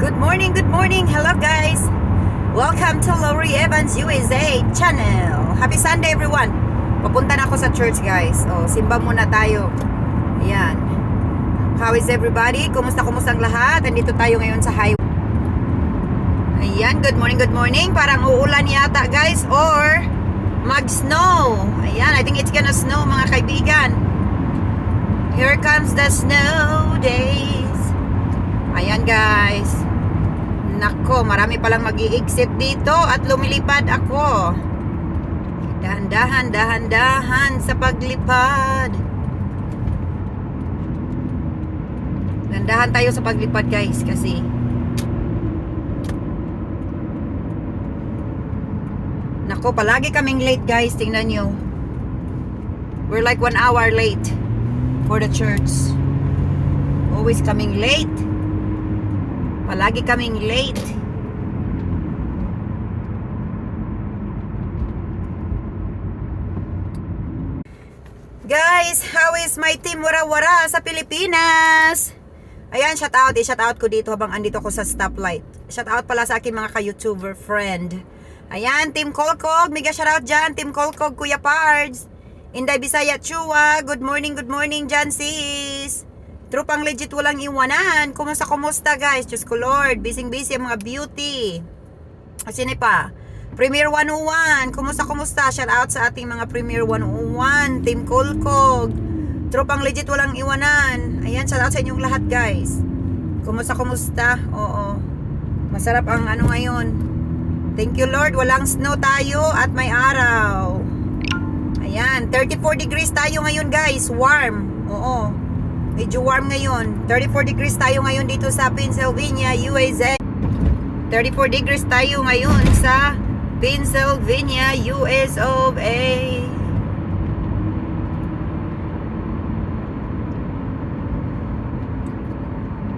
Good morning. Hello guys. Welcome to Lori Evans USA channel. Happy Sunday everyone. Papunta na ako sa church guys. Simba muna tayo. Ayan. How is everybody? Kumusta ang lahat? Andito tayo ngayon sa highway. Ayan, good morning. Parang uulan yata guys or mag-snow. Ayan, I think it's gonna snow mga kaibigan. Here comes the snow days. Ayan guys. Nako, marami palang mag-i-exit dito at lumilipad ako. Dahan-dahan sa paglipad. Dahan tayo sa paglipad guys kasi nako, palagi kaming late guys. Tingnan nyo. We're like 1 hour late for the church. Always coming late. Palagi kaming late. Guys, how is my team wara-wara sa Pilipinas? Ayan, shout out ko dito habang andito ko sa stoplight. Shout out pala sa aking mga ka-YouTuber friend. Ayan, Team Kolkog, mega shout out dyan. Team Kolkog, Kuya Pards, Inday Bisaya Chua, good morning dyan sis. Trupang legit walang iwanan. Kumusta guys? Diyos ko Lord, busy ang mga beauty. Sino pa? Premier 101, kumusta? Shout out sa ating mga Premier 101, Team Kolkog. Trupang legit walang iwanan. Ayan, shout out sa inyong lahat guys. Kumusta? Oo. Masarap ang ano ngayon. Thank you Lord, walang snow tayo at may araw. Ayan, 34 degrees tayo ngayon guys. Warm. Oo. Medyo warm ngayon. 34 degrees tayo ngayon dito sa Pennsylvania, USA. 34 degrees tayo ngayon sa Pennsylvania, US of A.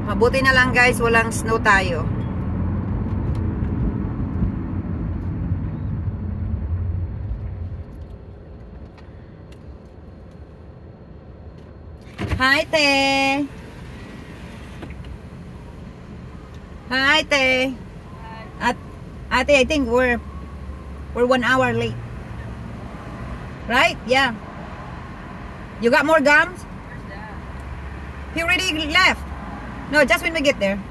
Mabuti na lang guys, walang snow tayo. Hi, Te. Hi, Te. Ate, I think we're 1 hour late. Right? Yeah. You got more gums? He already left. No, just when we get there.